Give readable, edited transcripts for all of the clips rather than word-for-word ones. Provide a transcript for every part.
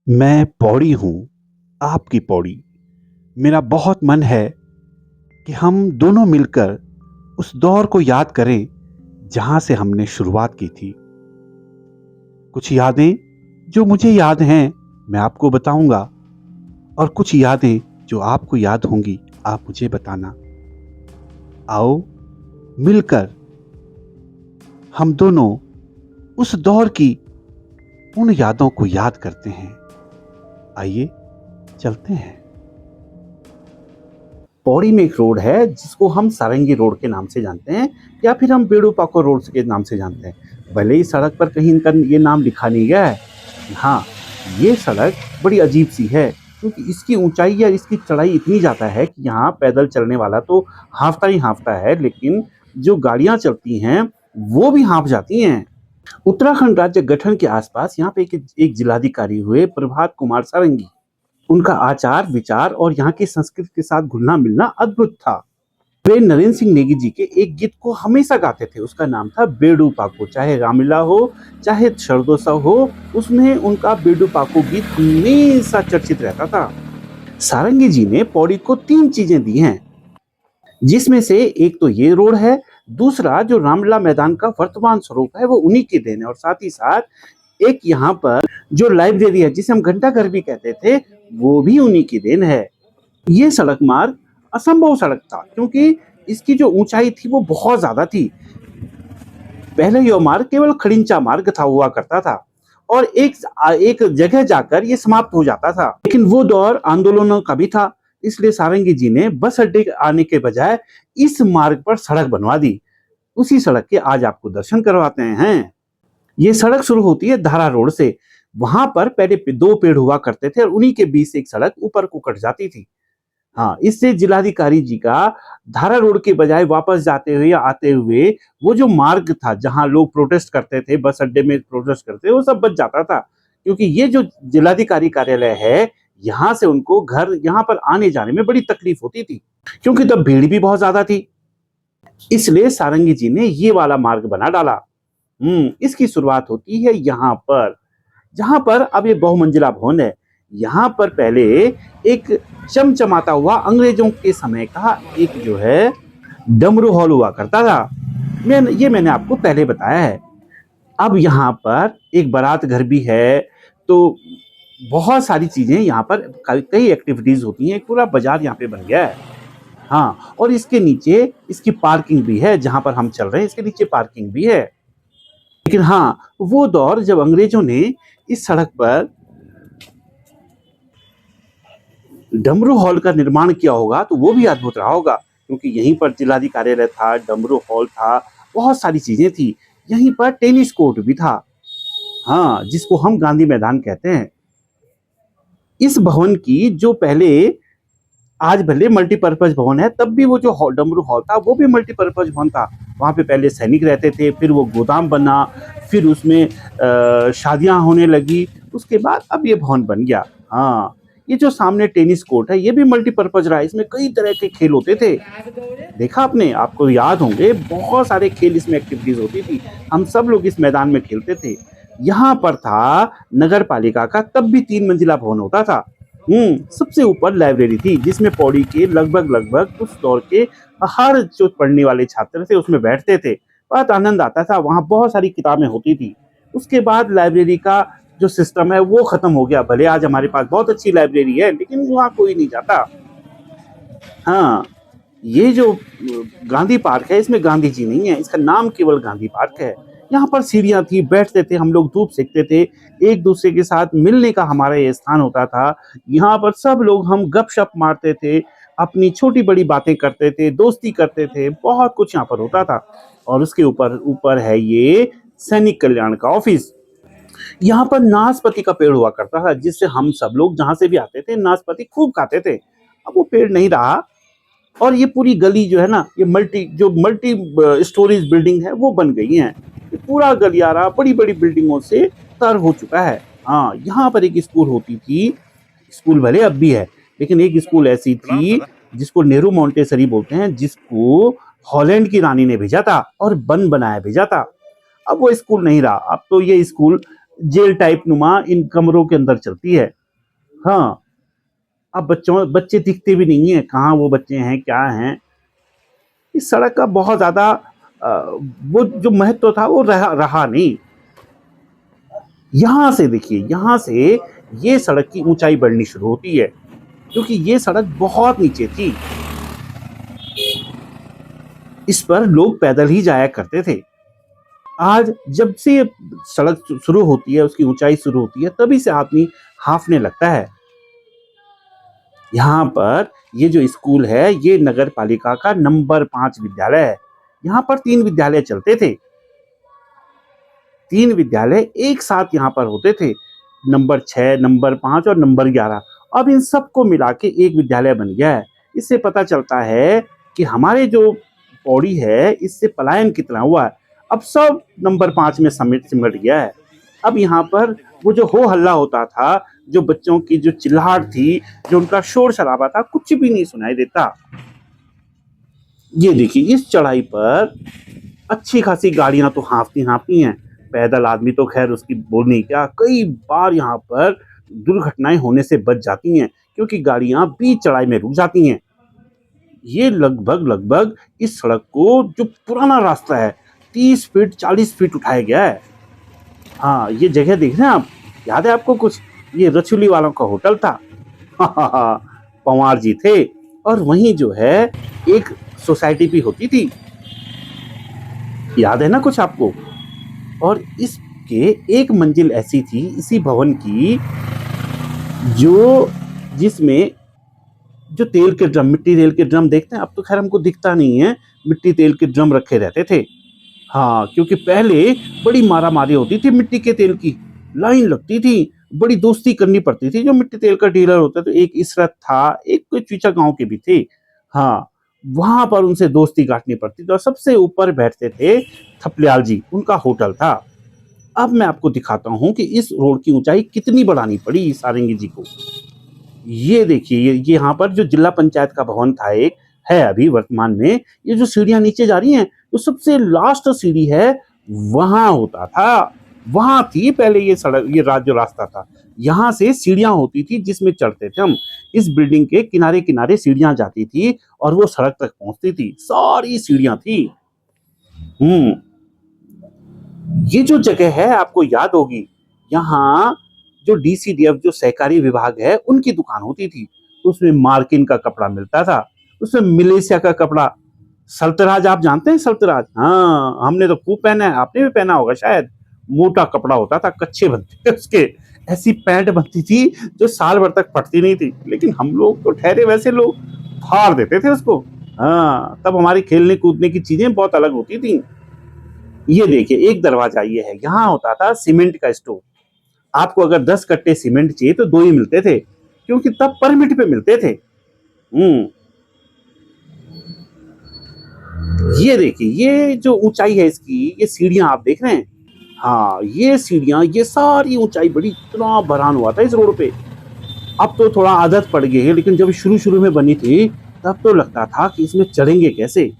मैं पौड़ी हूँ, आपकी पौड़ी। मेरा बहुत मन है कि हम दोनों मिलकर उस दौर को याद करें, जहाँ से हमने शुरुआत की थी। कुछ यादें जो मुझे याद हैं, मैं आपको बताऊँगा और कुछ यादें जो आपको याद होंगी, आप मुझे बताना। आओ, मिलकर हम दोनों उस दौर की उन यादों को याद करते हैं। आइए, चलते हैं। पौड़ी में एक रोड है जिसको हम सारंगी रोड के नाम से जानते हैं या फिर हम बेड़ू पाको रोड के नाम से जानते हैं। भले ही सड़क पर कहीं इनका ये नाम लिखा नहीं गया है। हाँ, ये सड़क बड़ी अजीब सी है क्योंकि इसकी ऊंचाई या इसकी चढ़ाई इतनी ज़्यादा है कि यहाँ पैदल चलने वाला तो हांफता ही हांफता है, लेकिन जो गाड़ियाँ चलती हैं वो भी हांफ जाती हैं। उत्तराखंड राज्य गठन के आसपास यहाँ पे एक जिलाधिकारी हुए, प्रभात कुमार सारंगी। उनका आचार विचार और यहाँ की संस्कृति के साथ घुलना मिलना अद्भुत था। वे नरेंद्र सिंह नेगी जी के एक गीत को हमेशा गाते थे, उसका नाम था बेड़ू पाको। चाहे रामलीला हो चाहे शरदोत्सव हो, उसमें उनका बेड़ू पाको गीत हमेशा चर्चित रहता था। सारंगी जी ने पौड़ी को 3 चीजें दी हैं, जिसमें से एक तो ये रोड है, दूसरा जो रामलीला मैदान का वर्तमान स्वरूप है वो उन्हीं की देन है, और साथ ही साथ एक यहाँ पर जो लाइब्रेरी है जिसे हम घंटाघर भी कहते थे, वो भी उन्हीं की देन है। ये सड़क मार्ग असंभव सड़क था क्योंकि इसकी जो ऊंचाई थी वो बहुत ज्यादा थी। पहले यह मार्ग केवल खड़िंचा मार्ग था, हुआ करता था, और एक जगह जाकर ये समाप्त हो जाता था। लेकिन वो दौर आंदोलनों का भी था, इसलिए सारंगी जी ने बस अड्डे आने के बजाय इस मार्ग पर सड़क बनवा दी। उसी सड़क के आज आपको दर्शन करवाते हैं। ये सड़क शुरू होती है धारा रोड से। वहां पर पहले 2 पेड़ हुआ करते थे और उन्हीं के बीच से एक सड़क ऊपर को कट जाती थी। हाँ, इससे जिलाधिकारी जी का धारा रोड के बजाय वापस जाते हुए या आते हुए वो जो मार्ग था जहां लोग प्रोटेस्ट करते थे, बस अड्डे में प्रोटेस्ट करते थे, वो सब बच जाता था। क्योंकि ये जो जिलाधिकारी कार्यालय है, यहाँ से उनको घर यहाँ पर आने जाने में बड़ी तकलीफ होती थी क्योंकि तब भीड़ भी बहुत ज्यादा थी। इसलिए सारंगी जी ने ये वाला मार्ग बना डाला। इसकी शुरुआत होती है यहाँ पर, जहां पर अब ये बहुमंजिला भवन है। यहाँ पर पहले एक चमचमाता हुआ अंग्रेजों के समय का एक जो है डमरू हॉल हुआ करता था। मैंने आपको पहले बताया है। अब यहाँ पर एक बारात घर भी है, तो बहुत सारी चीजें यहाँ पर, कई एक्टिविटीज होती हैं। एक पूरा बाजार यहाँ पे बन गया है। हाँ, और इसके नीचे इसकी पार्किंग भी है, जहां पर हम चल रहे हैं इसके नीचे पार्किंग भी है। लेकिन हाँ, वो दौर जब अंग्रेजों ने इस सड़क पर डमरू हॉल का निर्माण किया होगा तो वो भी अद्भुत रहा होगा, क्योंकि यहीं पर जिलाधिकारी कार्यालय था, डमरू हॉल था, बहुत सारी चीजें थी। यहीं पर टेनिस कोर्ट भी था, हाँ, जिसको हम गांधी मैदान कहते हैं। इस भवन की जो पहले, आज भले मल्टीपर्पज भवन है, तब भी वो जो डमरू हॉल था वो भी मल्टीपर्पज भवन था। वहां पे पहले सैनिक रहते थे, फिर वो गोदाम बना, फिर उसमें शादियां होने लगी, उसके बाद अब ये भवन बन गया। हाँ, ये जो सामने टेनिस कोर्ट है ये भी मल्टीपर्पज रहा है, इसमें कई तरह के खेल होते थे। देखा आपने, आपको याद होंगे, बहुत सारे खेल इसमें एक्टिविटीज होती थी। हम सब लोग इस मैदान में खेलते थे। यहाँ पर था नगर पालिका का तब भी 3 मंजिला भवन होता था। सबसे ऊपर लाइब्रेरी थी जिसमें पौड़ी के लगभग उस दौर के हर जो पढ़ने वाले छात्र थे उसमें बैठते थे। बहुत आनंद आता था, वहाँ बहुत सारी किताबें होती थी। उसके बाद लाइब्रेरी का जो सिस्टम है वो खत्म हो गया। भले आज हमारे पास बहुत अच्छी लाइब्रेरी है, लेकिन वहाँ कोई नहीं जाता। हाँ, ये जो गांधी पार्क है, इसमें गांधी जी नहीं है, इसका नाम केवल गांधी पार्क है। यहाँ पर सीढ़ियां थी, बैठते थे हम लोग, धूप सेकते थे, एक दूसरे के साथ मिलने का हमारा ये स्थान होता था। यहाँ पर सब लोग हम गपशप मारते थे, अपनी छोटी बड़ी बातें करते थे, दोस्ती करते थे, बहुत कुछ यहाँ पर होता था। और उसके ऊपर ऊपर है ये सैनिक कल्याण का ऑफिस। यहाँ पर नाशपाती का पेड़ हुआ करता था, जिससे हम सब लोग जहाँ से भी आते थे नाशपाती खूब खाते थे। अब वो पेड़ नहीं रहा, और ये पूरी गली जो है ना, ये मल्टी स्टोरीज बिल्डिंग है वो बन गई है। ये पूरा गलियारा बड़ी बड़ी बिल्डिंगों से तर हो चुका है। हाँ, यहाँ पर एक स्कूल होती थी, स्कूल भले अब भी है, लेकिन एक स्कूल ऐसी थी जिसको नेहरू मॉन्टेसरी बोलते हैं, जिसको हॉलैंड की रानी ने भेजा था और बनाया भेजा था। अब वो स्कूल नहीं रहा। अब तो ये स्कूल जेल टाइप नुमा इन कमरों के अंदर चलती है। हाँ, अब बच्चे दिखते भी नहीं है, कहाँ वो बच्चे हैं, क्या हैं। इस सड़क का बहुत ज़्यादा वो जो महत्व था वो रहा नहीं। यहाँ से देखिए, यहाँ से ये सड़क की ऊंचाई बढ़नी शुरू होती है, क्योंकि ये सड़क बहुत नीचे थी। इस पर लोग पैदल ही जाया करते थे। आज जब से ये सड़क शुरू होती है, उसकी ऊंचाई शुरू होती है, तभी से आदमी हांफने लगता है। यहाँ पर ये जो स्कूल है, ये नगर पालिका का नंबर 5 विद्यालय है। यहाँ पर 3 विद्यालय चलते थे। 3 विद्यालय एक साथ यहाँ पर होते थे, नंबर 6, नंबर 5 और नंबर 11। अब इन सबको मिला के एक विद्यालय बन गया है। इससे पता चलता है कि हमारे जो पौड़ी है, इससे पलायन कितना हुआ है। अब सब नंबर 5 में सिमट गया है। अब यहाँ पर वो जो हो हल्ला होता था, जो बच्चों की जो चिल्लाहट थी, जो उनका शोर शराबा था, कुछ भी नहीं सुनाई देता। ये देखिए, इस चढ़ाई पर अच्छी खासी गाड़ियां तो हाँफती हैं। पैदल आदमी तो खैर उसकी बोलनी क्या, कई बार यहाँ पर दुर्घटनाएं होने से बच जाती हैं, क्योंकि गाड़ियां बीच चढ़ाई में रुक जाती हैं। ये लगभग इस सड़क को, जो पुराना रास्ता है, 30 फीट 40 फीट उठाया गया है। हाँ, ये जगह देख रहे हैं आप, याद है आपको कुछ? ये रछुली वालों का होटल था। पंवार जी थे। और वहीं जो है एक सोसाइटी भी होती थी, याद है ना कुछ आपको? और इसके एक मंजिल ऐसी थी इसी भवन की, जो जिसमें जो तेल के ड्रम, मिट्टी तेल के ड्रम देखते हैं, अब तो खैर हमको दिखता नहीं है, मिट्टी तेल के ड्रम रखे रहते थे। हाँ, क्योंकि पहले बड़ी मारामारी होती थी मिट्टी के तेल की, लाइन लगती थी, बड़ी दोस्ती करनी पड़ती थी। जो मिट्टी तेल का डीलर होता था, एक इसरत था, एक कोई चीचा गांव के भी थे। हाँ, वहां पर उनसे दोस्ती काटनी पड़ती थी, और सबसे ऊपर बैठते थे थपलियाल जी, उनका होटल था। अब मैं आपको दिखाता हूं कि इस रोड की ऊंचाई कितनी बढ़ानी पड़ी सारंगी जी को। ये देखिए, ये यहाँ पर जो जिला पंचायत का भवन था एक, है अभी वर्तमान में, ये जो सीढ़ियां नीचे जा रही हैं, तो सबसे लास्ट सीढ़ी है, वहां होता था, वहां थी पहले ये सड़क, ये जो रास्ता था, यहाँ से सीढ़ियां होती थी जिसमें चढ़ते थे हम। इस बिल्डिंग के किनारे किनारे सीढ़ियां जाती थी और वो सड़क तक पहुंचती थी, सारी सीढ़ियां थी। हम्म ये जो जगह है आपको याद होगी, यहाँ जो डीसीडीएफ, जो सहकारी विभाग है, उनकी दुकान होती थी। उसमें मार्किन का कपड़ा मिलता था, उसमें मलेशिया का कपड़ा, सल्तराज, आप जानते हैं सल्तराज? हाँ, हमने तो खूब पहना है, आपने भी पहना होगा शायद। मोटा कपड़ा होता था, कच्छे बनते थे उसके, ऐसी पैंट बनती थी जो साल भर तक फटती नहीं थी, लेकिन हम लोग तो ठहरे वैसे लोग, फाड़ देते थे उसको। हाँ, तब हमारी खेलने कूदने की चीजें बहुत अलग होती थी। ये देखिए, एक दरवाजा ये है, यहाँ होता था सीमेंट का स्टोर। आपको अगर 10 कट्टे सीमेंट चाहिए तो 2 ही मिलते थे, क्योंकि तब परमिट पे मिलते थे। ये देखिए, ये जो ऊंचाई है इसकी, ये सीढ़ियां आप देख रहे हैं। हाँ, ये सीढ़ियां, ये सारी ऊंचाई बड़ी, इतना भरान हुआ था इस रोड पे। अब तो थोड़ा आदत पड़ गई है, लेकिन जब शुरू शुरू में बनी थी, तब तो लगता था कि इसमें चढ़ेंगे कैसे।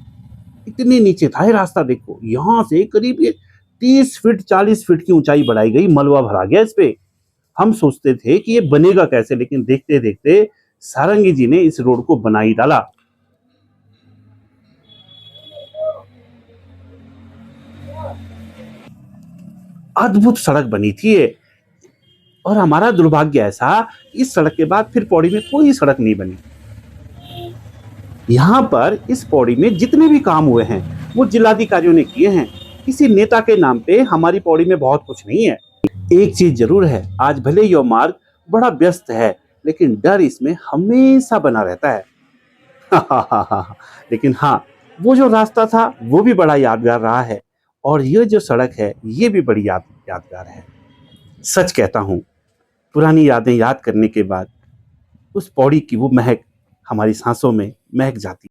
इतनी नीचे था ये रास्ता, देखो यहाँ से करीब ये 30 फीट 40 फीट की ऊंचाई बढ़ाई गई, मलबा भरा गया इस पे। हम सोचते थे कि ये बनेगा कैसे, लेकिन देखते देखते सारंगी जी ने इस रोड को बना ही डाला। अद्भुत सड़क बनी थी ये। और हमारा दुर्भाग्य ऐसा, इस सड़क के बाद फिर पौड़ी में कोई सड़क नहीं बनी। यहाँ पर इस पौड़ी में जितने भी काम हुए हैं, वो जिलाधिकारियों ने किए हैं। किसी नेता के नाम पे हमारी पौड़ी में बहुत कुछ नहीं है। एक चीज जरूर है, आज भले यह मार्ग बड़ा व्यस्त है, लेकिन डर इसमें हमेशा बना रहता है। लेकिन हाँ, वो जो रास्ता था वो भी बड़ा यादगार रहा है, और ये जो सड़क है ये भी बड़ी यादगार है। सच कहता हूँ, पुरानी यादें याद करने के बाद उस पौड़ी की वो महक हमारी सांसों में महक जाती है।